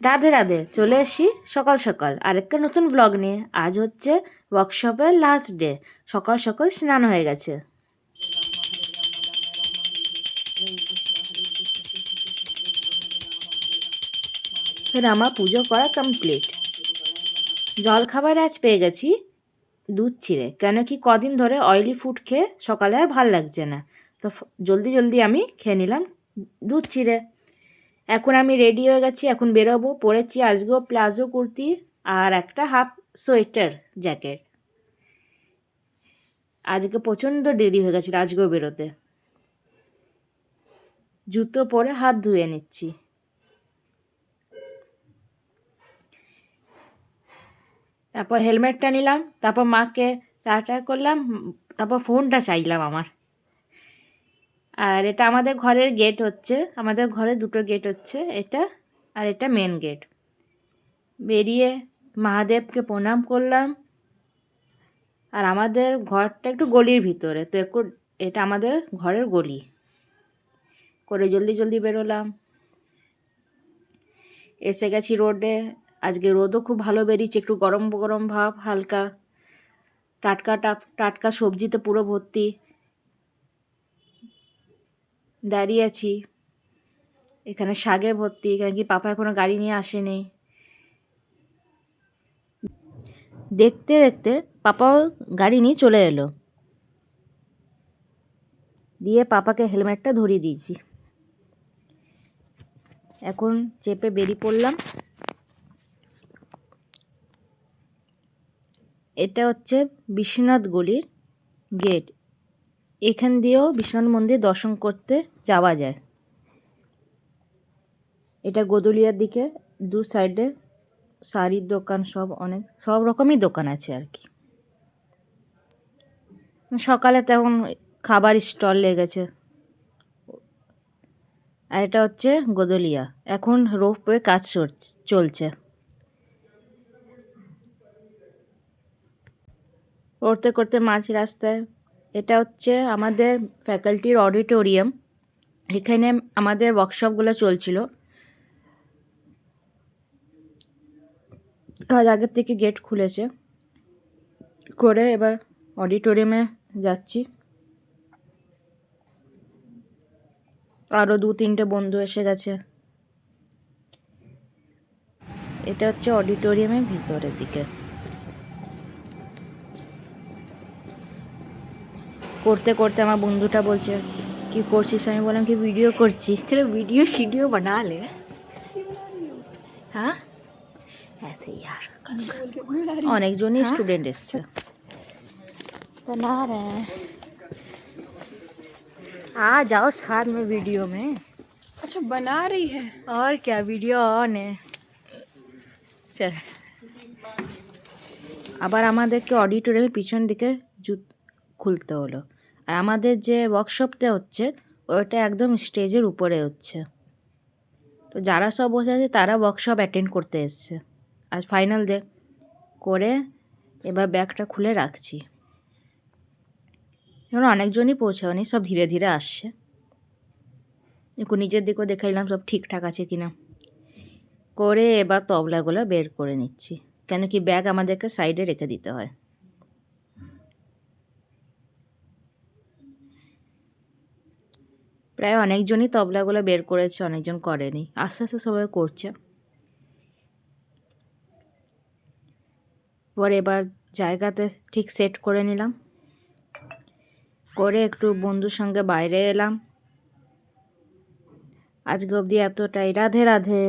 রাধে রাধে, চলে এসি সকাল সকাল আরেকটা নতুন ব্লগ নিয়ে। আজ হচ্ছে ওয়ার্কশপের লাস্ট ডে। সকাল সকাল স্নান হয়ে গেছে। ফের আমার পুজো করা কমপ্লিট। জল খাবার আজ পেয়ে গেছি দুধ চিড়ে, কেন কি কদিন ধরে অয়েলি ফুড খেয়ে সকালে আর ভাল লাগছে না, তো জলদি জলদি আমি খেয়ে নিলাম দুধ চিড়ে। এখন আমি রেডি হয়ে গেছি, এখন বেরোবো। পরেছি আজকেও প্লাজো কুর্তি আর একটা হাফ সোয়েটার জ্যাকেট। আজকে প্রচণ্ড দেরি হয়ে গেছিলো আজকেও বেরোতে। জুতো পরে হাত ধুয়ে নিচ্ছি। তারপর হেলমেটটা নিলাম, তারপর মাকে টাটা করলাম, তারপর ফোনটা চাইলাম আমার। আর এটা আমাদের ঘরের গেট হচ্ছে, আমাদের ঘরে দুটো গেট হচ্ছে, এটা আর এটা মেন গেট। বেরিয়ে মহাদেবকে প্রণাম করলাম। আর আমাদের ঘরটা একটু গলির ভিতরে, তো একটু এটা আমাদের ঘরের গলি করে জলদি জলদি বেরোলাম। এসে গেছি রোডে। আজকে রোদও খুব ভালো বেরিয়েছে, একটু গরম গরম ভাব, হালকা টাটকা টাটকা সবজিতে পুরো ভর্তি। দাঁড়িয়ে আছি এখানে শাকে ভর্তি, কারণ কি পাপা এখনো গাড়ি নিয়ে আসেনি। দেখতে দেখতে পাপাও গাড়ি নিয়ে চলে এলো, দিয়ে পাপাকে হেলমেটটা ধরিয়ে দিয়েছি। এখন চেপে বেরিয়ে পড়লাম। এটা হচ্ছে বিশ্বনাথ গলির গেট। এখান দিয়েও বিশ্বনাথ মন্দির দর্শন করতে যাওয়া যায়। এটা গোদুলিয়ার দিকে, দু সাইডে শাড়ির দোকান, সব রকমই দোকান আছে আর কি। সকালে তেমন খাবার স্টল লেগেছে। আর এটা হচ্ছে গোদুলিয়া, এখন রোপওয়ে কাজ চলছে। করতে করতে মাঝ রাস্তায়, এটা হচ্ছে আমাদের ফ্যাকাল্টির অডিটোরিয়াম। এখানে আমাদের ওয়ার্কশপগুলো চলছিল। আজ আগের থেকে গেট খুলেছে করে, এবার অডিটোরিয়ামে যাচ্ছি। আরও 2-3টে বন্ধু এসে গেছে। এটা হচ্ছে অডিটোরিয়ামের ভিতরের দিকে। করতে করতে আমার বন্ধুটা বলছে, কি করছিস? আমি বললাম কি ভিডিও করছি। ভিডিও বানা লে। হ্যাঁ ऐसे यार অনেকজনই স্টুডেন্ট এসছে। बना रहे हैं, आ जाओ साथ में वीडियो में। अच्छा बना रही है। और क्या, वीडियो ऑन है। चल, আবার আমাদেরকে অডিটোরিয়ামের পিছন দিকে খুলতে হলো। আর আমাদের যে ওয়ার্কশপটা হচ্ছে ওটা একদম স্টেজের উপরে হচ্ছে। তো যারা সব বসে আছে তারা ওয়ার্কশপ অ্যাটেন্ড করতে এসছে। আজ ফাইনাল ডে করে এবার ব্যাগটা খুলে রাখছি। এখন অনেকজনই পৌঁছায়নি, সব ধীরে ধীরে আসছে। একটু নিজের দিকেও দেখে নিলাম সব ঠিকঠাক আছে কিনা করে, এবার তবলাগুলো বের করে নিচ্ছি, কেন কি ব্যাগ আমাদেরকে সাইডে রেখে দিতে হয়। প্রায় অনেকজনই তবলাগুলো বের করেছে, অনেকজন করেনি, আস্তে আস্তে সবাই করছে। পরে এবার জায়গাতে ঠিক সেট করে নিলাম, করে একটু বন্ধুর সঙ্গে বাইরে এলাম। আজকে অবধি এতটাই। রাধে রাধে।